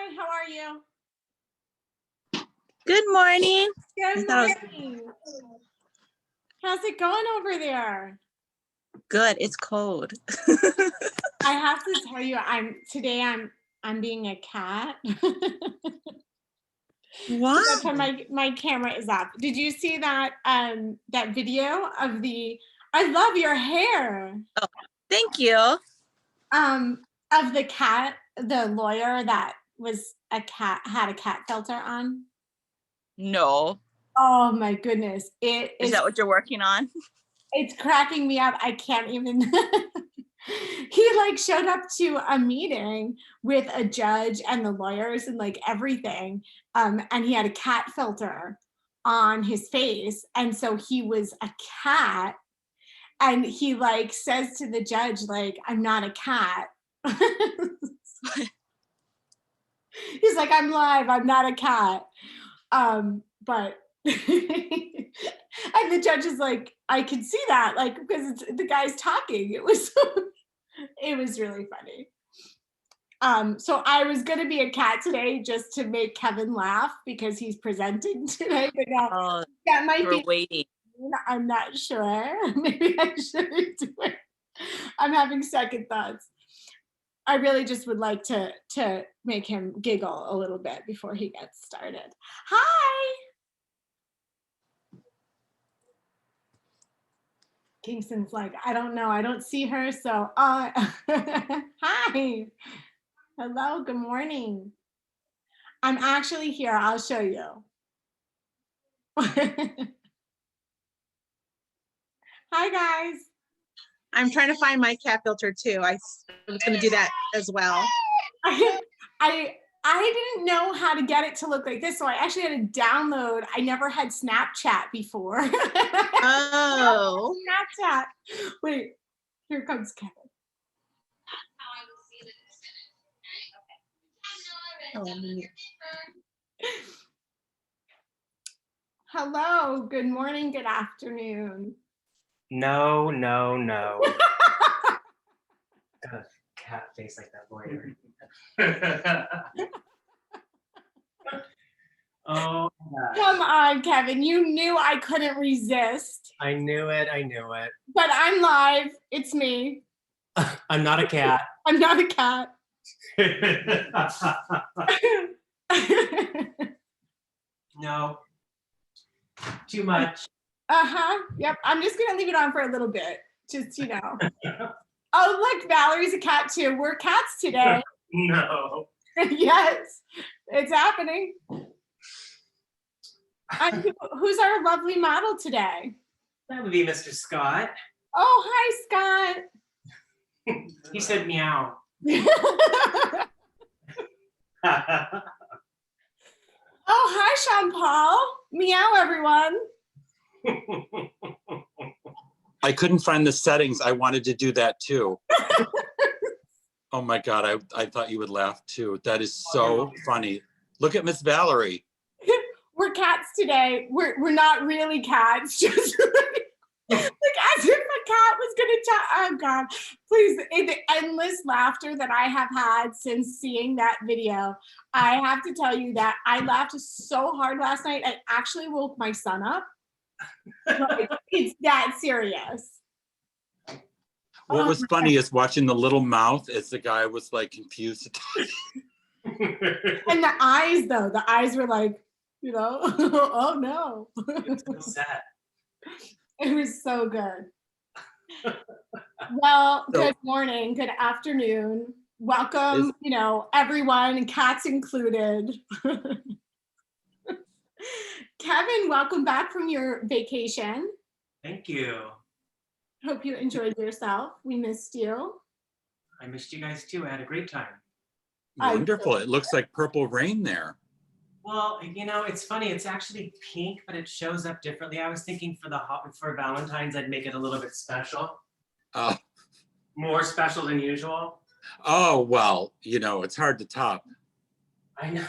Hi, how are you? Good morning. Good morning. How's it going over there? Good. It's cold. I have to tell you, I'm being a cat. Wow. So that's why my camera is up. Did you see that that video of I love your hair. Oh, thank you. Of the cat, the lawyer that was had a cat filter on. No. Oh my goodness. Is that what you're working on? It's cracking me up. I can't even. He like showed up to a meeting with a judge and the lawyers and like everything. And he had a cat filter on his face. And so he was a cat. And he like says to the judge, like, I'm not a cat. He's like, I'm live, I'm not a cat. But and the judge is like, I can see that, like, because the guy's talking. It was really funny. So I was gonna be a cat today just to make Kevin laugh because he's presenting today. But that might be waiting. I'm not sure. Maybe I shouldn't do it. I'm having second thoughts. I really just would like to make him giggle a little bit before he gets started. Hi. Kingston's like, I don't know. I don't see her. So, hi. Hello. Good morning. I'm actually here. I'll show you. Hi, guys. I'm trying to find my cat filter too. I was going to do that as well. I didn't know how to get it to look like this, so I actually had to download. I never had Snapchat before. Oh. Snapchat. Wait, here comes Kevin. Hello, good morning, good afternoon. No. Got a cat face like that lawyer. Oh, come on, Kevin. You knew I couldn't resist. I knew it. But I'm live. It's me. I'm not a cat. I'm not a cat. No. Too much. Yep. I'm just gonna leave it on for a little bit. Just, you know. Oh, look, Valerie's a cat too. We're cats today. No. Yes, it's happening. Who's our lovely model today? That would be Mr. Scott. Oh, hi, Scott. He said meow. Oh, hi, Sean Paul. Meow, everyone. I couldn't find the settings. I wanted to do that too. Oh my God, I thought you would laugh too. That is so funny. Look at Miss Valerie. We're cats today. We're not really cats. Just like as if a cat was gonna talk. Oh God, please, the endless laughter that I have had since seeing that video. I have to tell you that I laughed so hard last night. I actually woke my son up. Like, it's that serious. What was funny is watching the little mouth as the guy was like confused. And the eyes, though, the eyes were like, you know, oh no. It's so sad. It was so good. Well, good morning, good afternoon. Welcome, you know, everyone, cats included. Kevin, welcome back from your vacation. Thank you. Hope you enjoyed yourself. We missed you. I missed you guys too. I had a great time. Wonderful. It looks like purple rain there. Well, you know, it's funny. It's actually pink, but it shows up differently. I was thinking for Valentine's, I'd make it a little bit special. More special than usual. Oh, well, you know, it's hard to top. I know.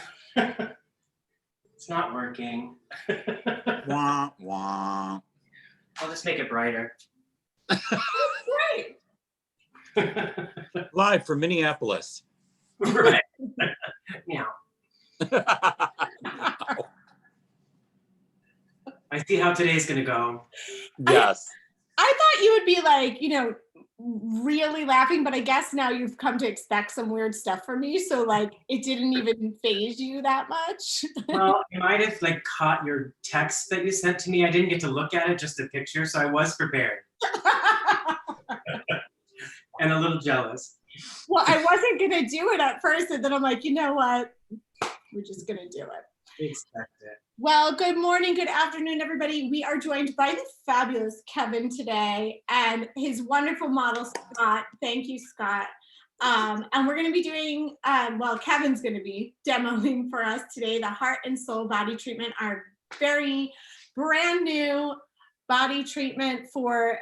It's not working. Wah, wah. I'll just make it brighter. Great. Live from Minneapolis. Right. Meow. I see how today's gonna go. Yes. I thought you would be like, really laughing, but I guess now you've come to expect some weird stuff from me. So like, it didn't even faze you that much. Well, I might have like caught your text that you sent to me. I didn't get to look at it, just a picture, so I was prepared and a little jealous. Well, I wasn't gonna do it at first, and then I'm like, you know what? We're just gonna do it. Expect it. Well, good morning, good afternoon, everybody. We are joined by the fabulous Kevin today and his wonderful model, Scott. Thank you, Scott. And we're going to be doing, Kevin's going to be demoing for us today the Heart and Soul Body Treatment, our very brand new body treatment for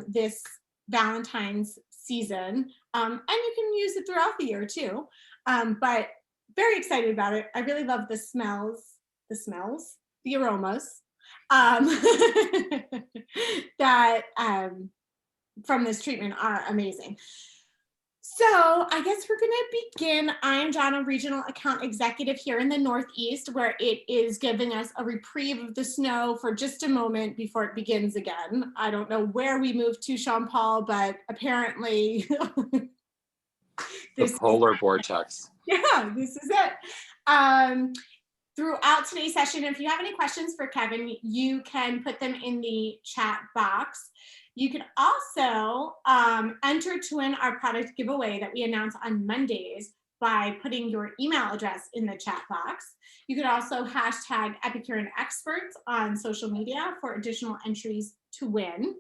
this Valentine's season. And you can use it throughout the year too. But very excited about it. I really love the aromas that from this treatment are amazing. So I guess we're gonna begin. I am Donna, Regional Account Executive here in the Northeast, where it is giving us a reprieve of the snow for just a moment before it begins again. I don't know where we moved to, Sean Paul, but apparently The polar vortex. Yeah, this is it. Throughout today's session, if you have any questions for Kevin, you can put them in the chat box. You can also enter to win our product giveaway that we announce on Mondays by putting your email address in the chat box. You could also hashtag Epicuren Experts on social media for additional entries to win.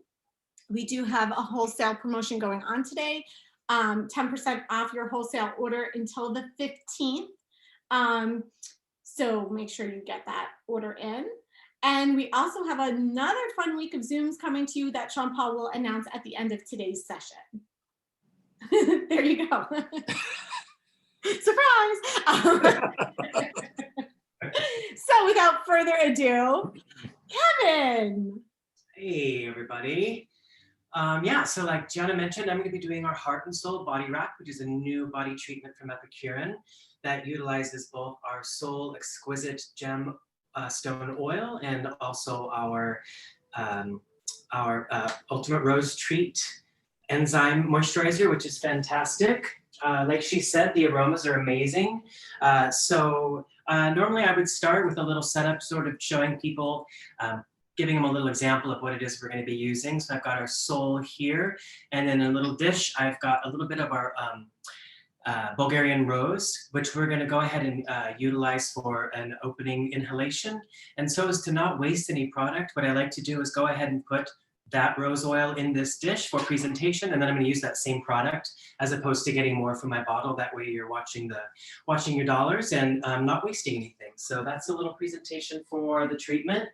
We do have a wholesale promotion going on today. 10% off your wholesale order until the 15th. So make sure you get that order in. And we also have another fun week of Zooms coming to you that Sean Paul will announce at the end of today's session. There you go. Surprise. So without further ado, Kevin. Hey, everybody. So like Gianna mentioned, I'm going to be doing our Heart and Soul Body Wrap, which is a new body treatment from Epicuren that utilizes both our Soul Exquisite Gem Stone Oil and also our Ultimate Rose Treat Enzyme Moisturizer, which is fantastic. Like she said, the aromas are amazing. Normally I would start with a little setup, sort of showing people giving them a little example of what it is we're going to be using. So I've got our Soul here, and in a little dish, I've got a little bit of our Bulgarian Rose, which we're going to go ahead and utilize for an opening inhalation. And so as to not waste any product, what I like to do is go ahead and put that rose oil in this dish for presentation, and then I'm going to use that same product as opposed to getting more from my bottle. That way you're watching your dollars and not wasting anything. So that's a little presentation for the treatment,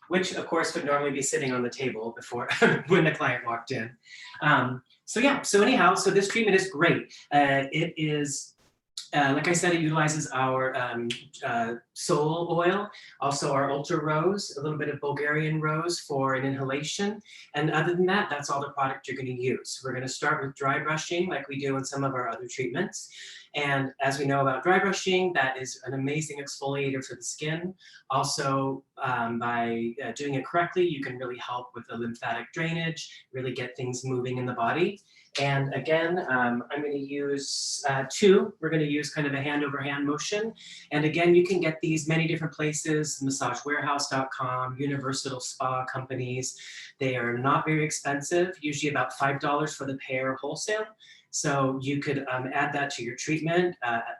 which of course would normally be sitting on the table before when the client walked in. So this treatment is great. It is, like I said, it utilizes our Soul Oil, also our Ultra Rose, a little bit of Bulgarian Rose for an inhalation. And other than that, that's all the product you're gonna use. We're gonna start with dry brushing like we do in some of our other treatments. And as we know about dry brushing, that is an amazing exfoliator for the skin. Also, by doing it correctly, you can really help with the lymphatic drainage, really get things moving in the body. And again, I'm going to use two. We're going to use kind of a hand-over-hand motion. And again, you can get these many different places, massagewarehouse.com, universal spa companies. They are not very expensive, usually about $5 for the pair wholesale. So you could add that to your treatment,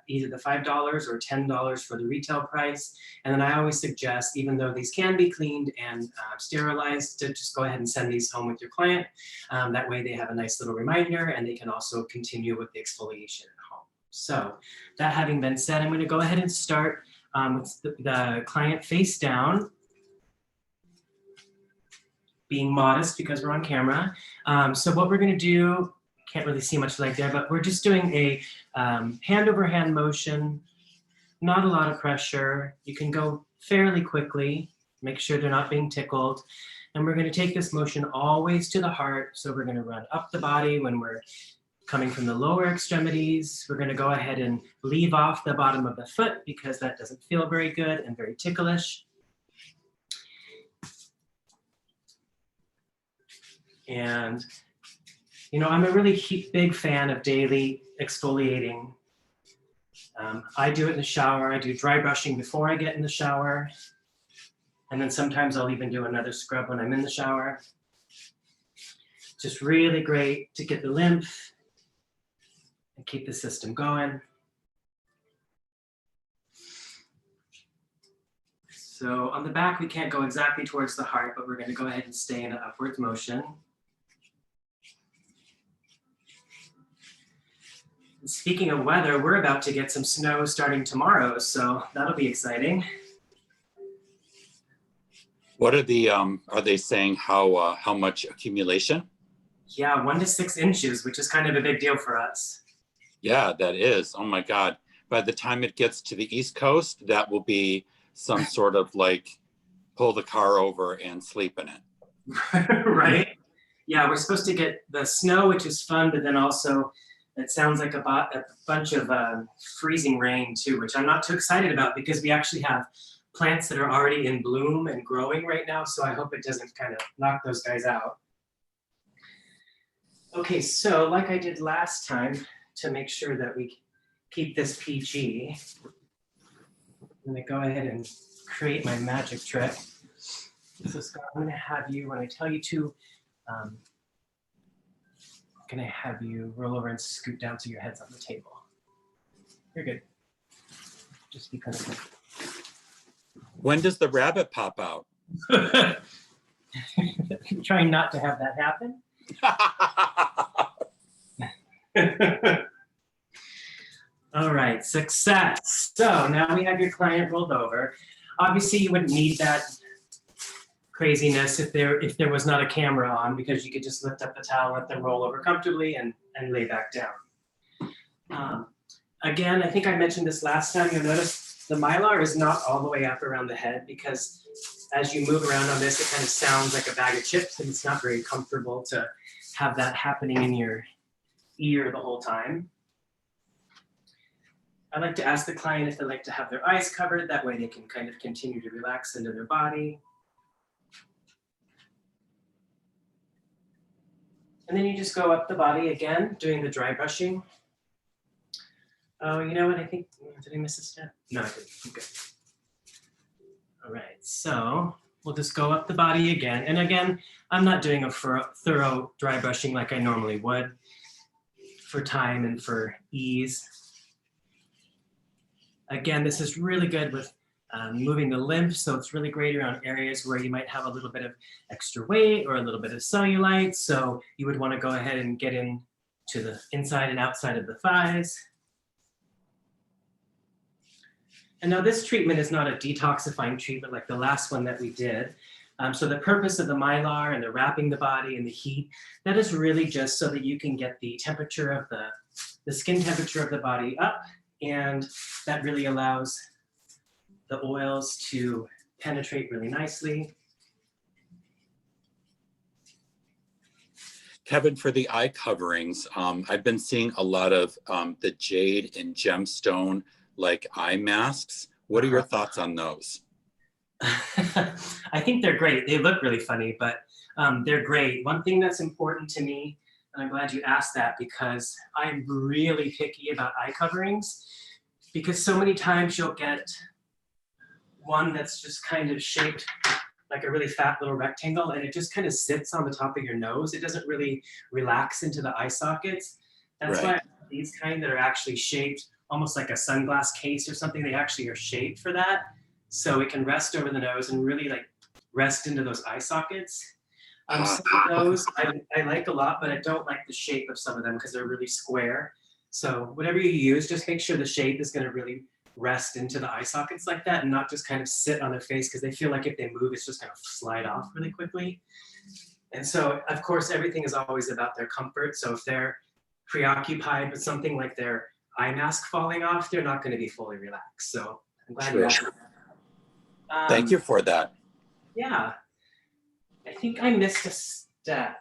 either the $5 or $10 for the retail price. And then I always suggest, even though these can be cleaned and sterilized, to just go ahead and send these home with your client. That way they have a nice little reminder and they can also continue with the exfoliation at home. So that having been said, I'm going to go ahead and start with the client face down, being modest because we're on camera. So what we're going to do, can't really see much light there, but we're just doing a hand-over-hand motion, not a lot of pressure. You can go fairly quickly, make sure they're not being tickled. And we're going to take this motion always to the heart. So we're going to run up the body when we're coming from the lower extremities. We're gonna go ahead and leave off the bottom of the foot because that doesn't feel very good and very ticklish. And, you know, I'm a really big fan of daily exfoliating. I do it in the shower. I do dry brushing before I get in the shower. And then sometimes I'll even do another scrub when I'm in the shower. Just really great to get the lymph and keep the system going. So on the back, we can't go exactly towards the heart, but we're going to go ahead and stay in an upwards motion. And speaking of weather, we're about to get some snow starting tomorrow, so that'll be exciting. What are they saying how much accumulation? Yeah, 1 to 6 inches, which is kind of a big deal for us. Yeah, that is. Oh my God. By the time it gets to the East Coast, that will be some sort of like pull the car over and sleep in it. Right? Yeah, we're supposed to get the snow, which is fun, but then also it sounds like a bunch of freezing rain too, which I'm not too excited about because we actually have plants that are already in bloom and growing right now. So I hope it doesn't kind of knock those guys out. Okay, so like I did last time, to make sure that we keep this PG, I'm gonna go ahead and create my magic trick. So Scott, I'm gonna have you, when I tell you to, I'm gonna have you roll over and scoot down so your head's on the table. You're good. Just because. When does the rabbit pop out? I'm trying not to have that happen. All right, success. So now we have your client rolled over. Obviously, you wouldn't need that craziness if there was not a camera on, because you could just lift up the towel, let them roll over comfortably and lay back down. Again, I think I mentioned this last time. You'll notice the Mylar is not all the way up around the head because as you move around on this, it kind of sounds like a bag of chips, and it's not very comfortable to have that happening in your ear the whole time. I like to ask the client if they like to have their eyes covered. That way they can kind of continue to relax into their body. And then you just go up the body again, doing the dry brushing. Oh, you know what? I think, did I miss a step? No, I didn't. Okay. All right, so we'll just go up the body again. And again, I'm not doing a thorough dry brushing like I normally would for time and for ease. Again, this is really good with moving the lymph, so it's really great around areas where you might have a little bit of extra weight or a little bit of cellulite. So you would want to go ahead and get in to the inside and outside of the thighs. And now this treatment is not a detoxifying treatment like the last one that we did. So the purpose of the Mylar and the wrapping the body and the heat, that is really just so that you can get the temperature of the skin temperature of the body up, and that really allows the oils to penetrate really nicely. Kevin, for the eye coverings, I've been seeing a lot of the jade and gemstone like eye masks. What are your thoughts on those? I think they're great. They look really funny, but they're great. One thing that's important to me, and I'm glad you asked that because I'm really picky about eye coverings, because so many times you'll get one that's just kind of shaped like a really fat little rectangle, and it just kind of sits on the top of your nose. It doesn't really relax into the eye sockets. That's why these kind that are actually shaped almost like a sunglass case or something, they actually are shaped for that. So it can rest over the nose and really like rest into those eye sockets. Some of those I like a lot, but I don't like the shape of some of them because they're really square. So whatever you use, just make sure the shape is going to really rest into the eye sockets like that and not just kind of sit on their face, because they feel like if they move, it's just going to slide off really quickly. And so, of course, everything is always about their comfort. So if they're preoccupied with something like their eye mask falling off, they're not going to be fully relaxed. So I'm glad you asked that. Thank you for that. Yeah. I think I missed a step.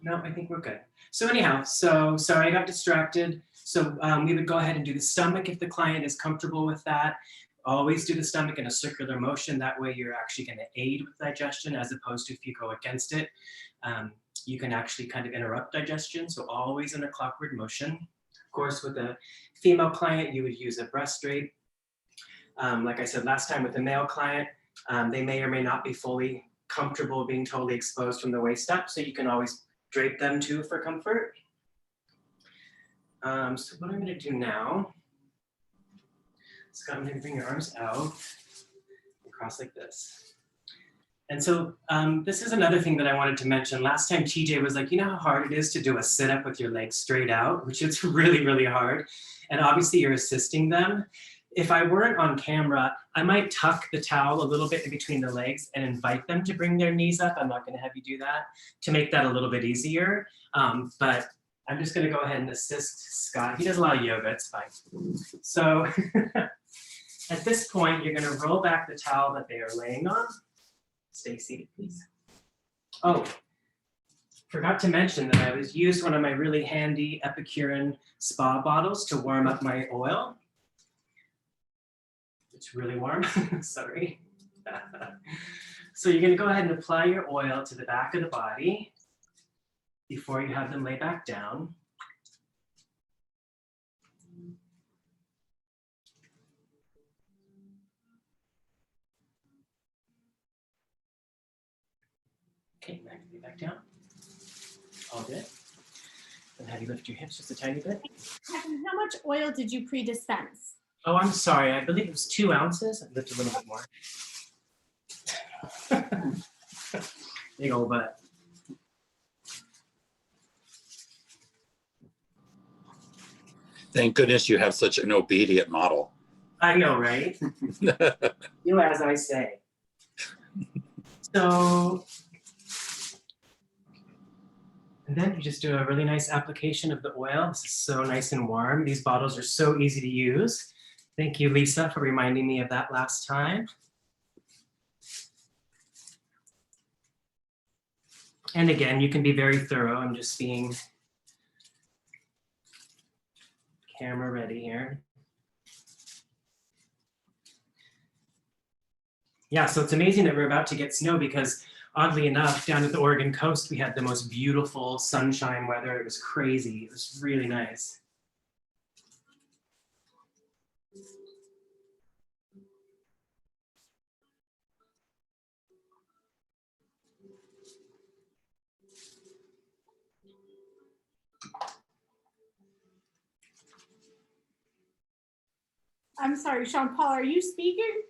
No, I think we're good. So anyhow, so sorry I got distracted. So we would go ahead and do the stomach if the client is comfortable with that. Always do the stomach in a circular motion. That way you're actually going to aid with digestion as opposed to if you go against it. You can actually kind of interrupt digestion. So always in a clockwise motion. Of course, with a female client, you would use a breast drape. Like I said last time with a male client, they may or may not be fully comfortable being totally exposed from the waist up. So you can always drape them too for comfort. So what I'm going to do now, Scott, I'm going to bring your arms out and cross like this. And so this is another thing that I wanted to mention. Last time TJ was like, you know how hard it is to do a sit-up with your legs straight out, which is really, really hard. And obviously you're assisting them. If I weren't on camera, I might tuck the towel a little bit in between the legs and invite them to bring their knees up. I'm not going to have you do that to make that a little bit easier. But I'm just going to go ahead and assist Scott. He does a lot of yoga, it's fine. So at this point, you're going to roll back the towel that they are laying on. Stay seated, please. Oh, forgot to mention that I used one of my really handy Epicuren spa bottles to warm up my oil. It's really warm, sorry. So you're gonna go ahead and apply your oil to the back of the body before you have them lay back down. Okay, now lay back down. All good. And have you lift your hips just a tiny bit. Kevin, how much oil did you pre-dispense? Oh, I'm sorry. I believe it was 2 ounces. I lift a little bit more. Big old butt. Thank goodness you have such an obedient model. I know, right? Do as I say. So, and then you just do a really nice application of the oil. This is so nice and warm. These bottles are so easy to use. Thank you, Lisa, for reminding me of that last time. And again, you can be very thorough. I'm just being camera ready here. Yeah, so it's amazing that we're about to get snow because oddly enough, down at the Oregon coast, we had the most beautiful sunshine weather. It was crazy. It was really nice. I'm sorry, Sean Paul, are you speaking?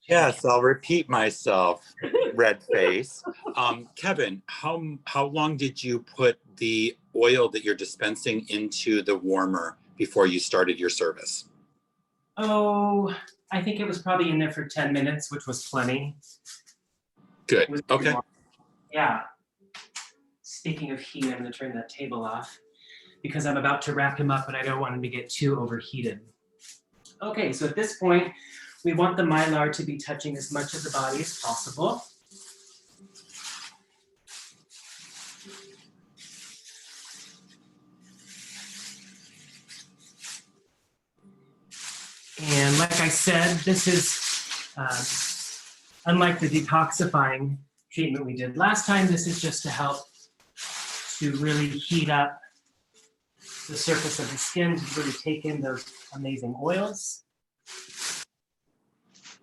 Yes, I'll repeat myself, red face. Kevin, how long did you put the oil that you're dispensing into the warmer before you started your service? Oh, I think it was probably in there for 10 minutes, which was plenty. Good, okay. Yeah. Speaking of heat, I'm gonna turn that table off because I'm about to wrap him up, but I don't want him to get too overheated. Okay, so at this point, we want the Mylar to be touching as much of the body as possible. And like I said, this is unlike the detoxifying treatment we did last time. This is just to help to really heat up the surface of the skin to really take in those amazing oils.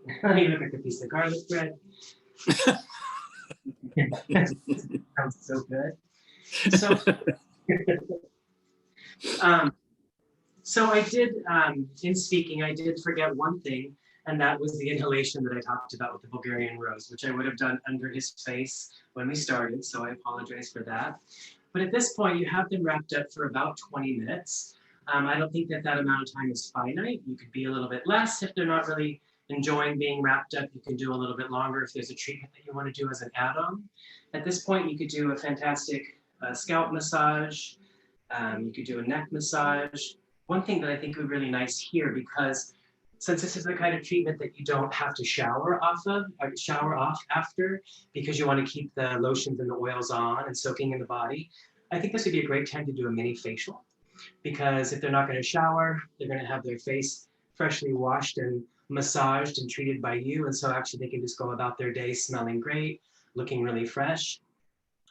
You look like a piece of garlic bread. Sounds so good. So, so I did, in speaking, I did forget one thing, and that was the inhalation that I talked about with the Bulgarian rose, which I would have done under his face when we started, so I apologize for that. But at this point, you have them wrapped up for about 20 minutes. I don't think that amount of time is finite. You could be a little bit less if they're not really enjoying being wrapped up. You can do a little bit longer if there's a treatment that you want to do as an add-on. At this point, you could do a fantastic scalp massage. You could do a neck massage. One thing that I think would be really nice here, because since this is the kind of treatment that you don't have to shower off of, or shower off after, because you want to keep the lotions and the oils on and soaking in the body, I think this would be a great time to do a mini facial. Because if they're not going to shower, they're going to have their face freshly washed and massaged and treated by you. And so actually they can just go about their day smelling great, looking really fresh.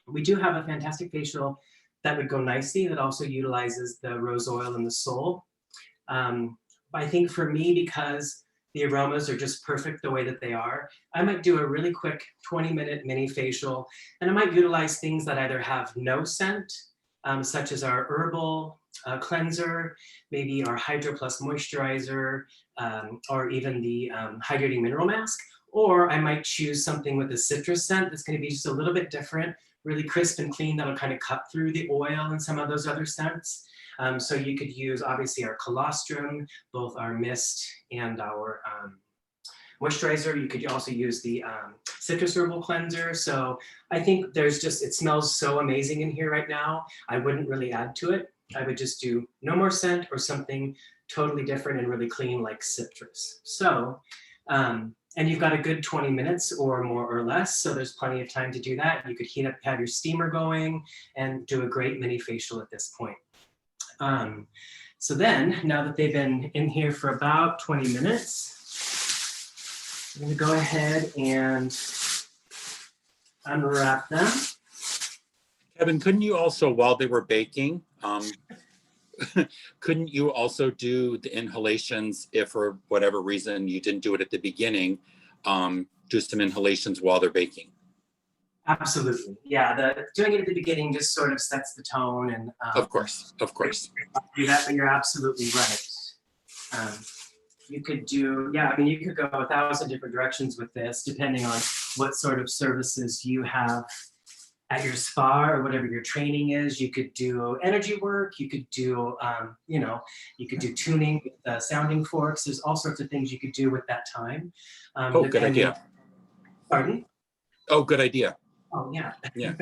We do have a fantastic facial that would go nicely that also utilizes the rose oil and the sole. I think for me, because the aromas are just perfect the way that they are, I might do a really quick 20-minute mini facial, and I might utilize things that either have no scent, such as our herbal cleanser, maybe our Hydro Plus moisturizer, or even the hydrating mineral mask. Or I might choose something with a citrus scent that's going to be just a little bit different, really crisp and clean, that'll kind of cut through the oil and some of those other scents. So you could use obviously our colostrum, both our mist and our moisturizer. You could also use the citrus herbal cleanser. So I think there's just, it smells so amazing in here right now. I wouldn't really add to it. I would just do no more scent or something totally different and really clean like citrus. So, and you've got a good 20 minutes or more or less. So there's plenty of time to do that. You could heat up, have your steamer going and do a great mini facial at this point. So then, now that they've been in here for about 20 minutes, I'm gonna go ahead and unwrap them. Kevin, couldn't you also, while they were baking, couldn't you also do the inhalations if for whatever reason you didn't do it at the beginning, do some inhalations while they're baking? Absolutely. Yeah, doing it at the beginning just sort of sets the tone. And Of course. do that, but you're absolutely right. You could do, yeah, I mean, you could go 1,000 different directions with this, depending on what sort of services you have at your spa or whatever your training is. You could do energy work. You could do, you could do tuning with sounding forks. There's all sorts of things you could do with that time. Oh, good idea. Pardon? Oh, good idea. Oh, yeah. Yeah.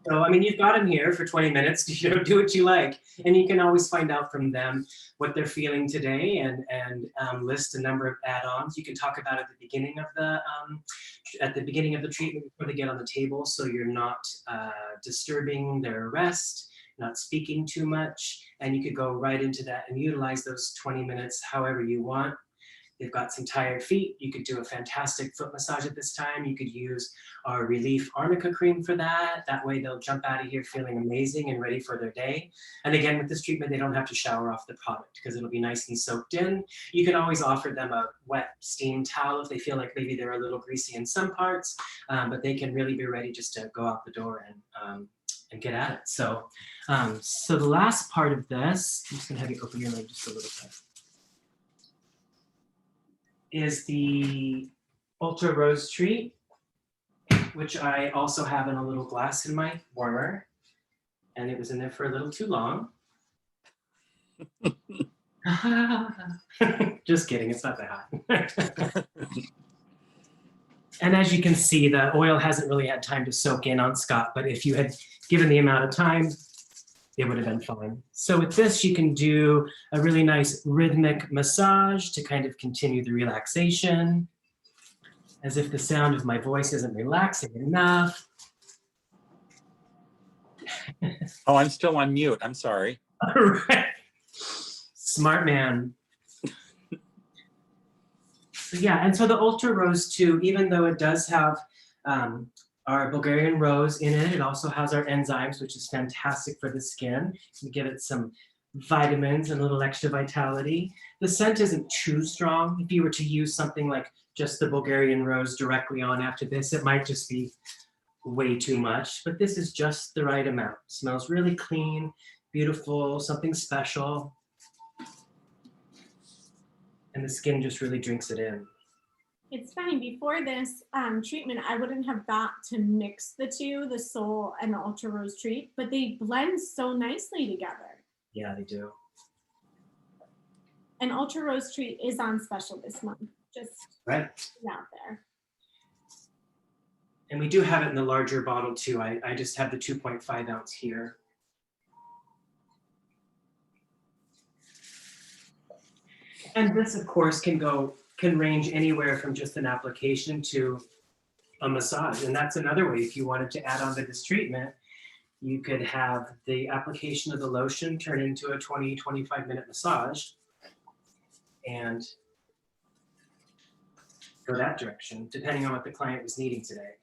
So, I mean, you've got them here for 20 minutes to do what you like. And you can always find out from them what they're feeling today and list a number of add-ons. You can talk about at the beginning of the treatment before they get on the table, so you're not disturbing their rest, not speaking too much. And you could go right into that and utilize those 20 minutes however you want. They've got some tired feet. You could do a fantastic foot massage at this time. You could use our Relief Arnica cream for that. That way they'll jump out of here feeling amazing and ready for their day. And again, with this treatment, they don't have to shower off the product because it'll be nice and soaked in. You can always offer them a wet steam towel if they feel like maybe they're a little greasy in some parts, but they can really be ready just to go out the door and get at it. So, so the last part of this, I'm just gonna have you open your leg just a little bit, is the Ultra Rose Treat, which I also have in a little glass in my warmer, and it was in there for a little too long. Just kidding, it's not that hot. And as you can see, the oil hasn't really had time to soak in on Scott, but if you had given the amount of time, it would have been fine. So with this, you can do a really nice rhythmic massage to kind of continue the relaxation, as if the sound of my voice isn't relaxing enough. Oh, I'm still on mute. I'm sorry. All right. Smart man. So yeah, and so the Ultra Rose too, even though it does have our Bulgarian rose in it, it also has our enzymes, which is fantastic for the skin. You give it some vitamins and a little extra vitality. The scent isn't too strong. If you were to use something like just the Bulgarian rose directly on after this, it might just be way too much, but this is just the right amount. It smells really clean, beautiful, something special. And the skin just really drinks it in. It's funny, before this treatment, I wouldn't have thought to mix the two, the Soul and the Ultra Rose Treat, but they blend so nicely together. Yeah, they do. And Ultra Rose Treat is on special this month, just Right. out there. And we do have it in the larger bottle too. I just have the 2.5 ounce here. And this, of course, can range anywhere from just an application to a massage. And that's another way, if you wanted to add on to this treatment, you could have the application of the lotion turn into a 20-25 minute massage and go that direction, depending on what the client was needing today.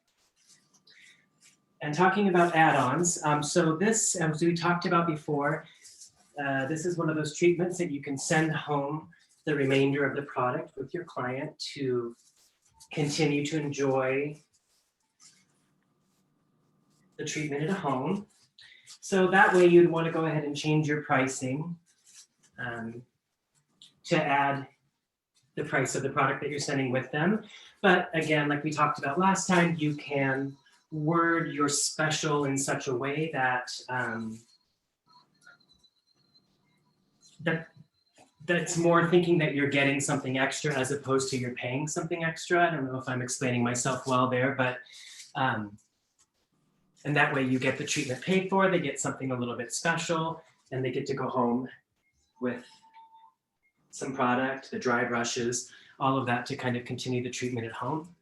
And talking about add-ons, so this, as we talked about before, this is one of those treatments that you can send home the remainder of the product with your client to continue to enjoy the treatment at home. So that way you'd want to go ahead and change your pricing to add the price of the product that you're sending with them. But again, like we talked about last time, you can word your special in such a way that that's more thinking that you're getting something extra as opposed to you're paying something extra. I don't know if I'm explaining myself well there, but and that way you get the treatment paid for, they get something a little bit special, and they get to go home with some product, the dry brushes, all of that to kind of continue the treatment at home.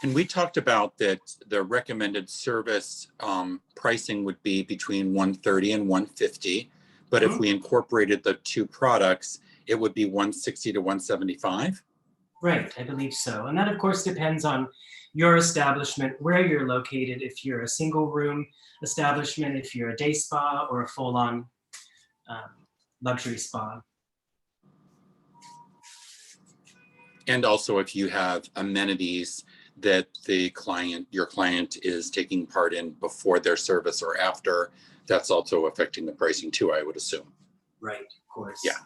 And we talked about that the recommended service pricing would be between $130 and $150. But if we incorporated the two products, it would be $160 to $175. Right, I believe so. And that of course depends on your establishment, where you're located, if you're a single room establishment, if you're a day spa or a full-on luxury spa. And also if you have amenities that your client is taking part in before their service or after, that's also affecting the pricing too, I would assume. Right, of course. Yeah.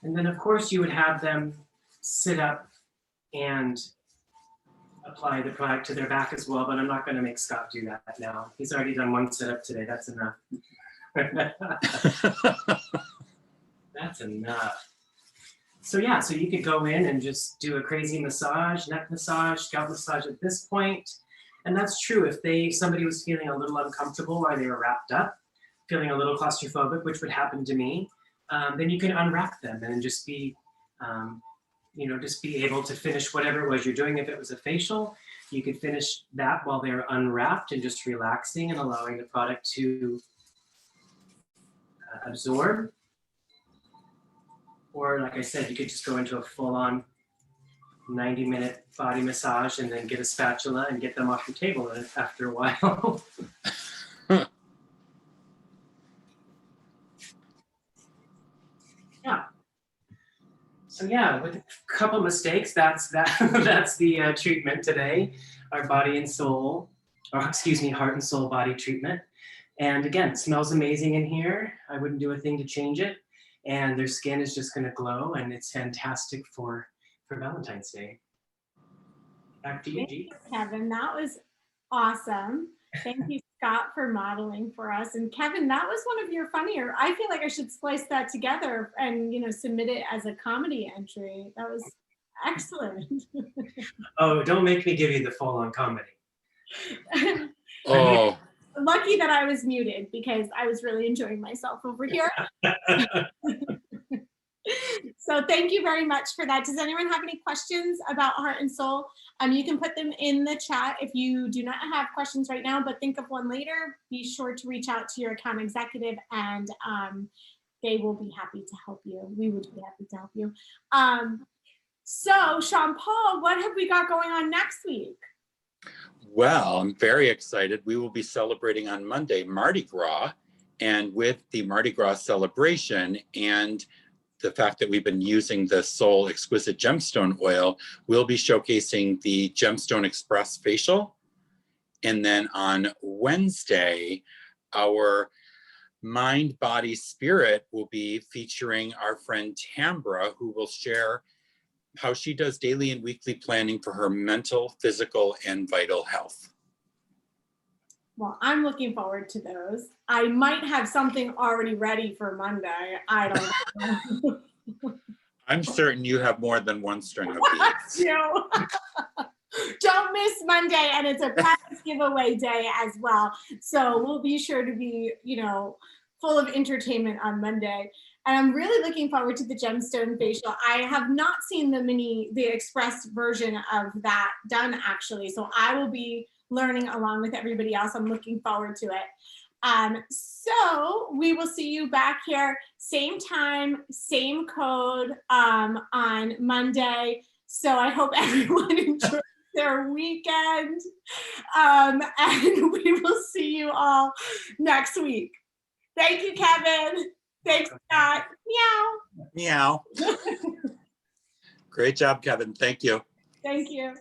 And then of course you would have them sit up and apply the product to their back as well, but I'm not going to make Scott do that now. He's already done one setup today, that's enough. That's enough. So yeah, so you could go in and just do a crazy massage, neck massage, scalp massage at this point. And that's true if somebody was feeling a little uncomfortable while they were wrapped up, feeling a little claustrophobic, which would happen to me, then you can unwrap them and just be, just be able to finish whatever it was you're doing. If it was a facial, you could finish that while they're unwrapped and just relaxing and allowing the product to absorb. Or like I said, you could just go into a full-on 90-minute body massage and then get a spatula and get them off your table after a while. Yeah. So yeah, with a couple mistakes, that's the treatment today. Our body and soul, or excuse me, heart and soul body treatment. And again, it smells amazing in here. I wouldn't do a thing to change it. And their skin is just going to glow, and it's fantastic for Valentine's Day. Back to you, G. Kevin, that was awesome. Thank you, Scott, for modeling for us. And Kevin, that was one of your funnier. I feel like I should splice that together and submit it as a comedy entry. That was excellent. Oh, don't make me give you the full-on comedy. Oh. Lucky that I was muted because I was really enjoying myself over here. So thank you very much for that. Does anyone have any questions about heart and soul? You can put them in the chat if you do not have questions right now, but think of one later. Be sure to reach out to your account executive and they will be happy to help you. We would be happy to help you. So Sean Paul, what have we got going on next week? Well, I'm very excited. We will be celebrating on Monday, Mardi Gras. And with the Mardi Gras celebration and the fact that we've been using the Soul Exquisite Gemstone Oil, we'll be showcasing the Gemstone Express Facial. And then on Wednesday, our Mind, Body, Spirit will be featuring our friend Tambra, who will share how she does daily and weekly planning for her mental, physical, and vital health. Well, I'm looking forward to those. I might have something already ready for Monday. I don't know. I'm certain you have more than one string of beads. Don't miss Monday, and it's a prize giveaway day as well. So we'll be sure to be, full of entertainment on Monday. And I'm really looking forward to the gemstone facial. I have not seen the express version of that done actually. So I will be learning along with everybody else. I'm looking forward to it. So we will see you back here, same time, same code on Monday. So I hope everyone enjoys their weekend. And we will see you all next week. Thank you, Kevin. Thanks, Scott. Meow. Meow. Great job, Kevin. Thank you. Thank you.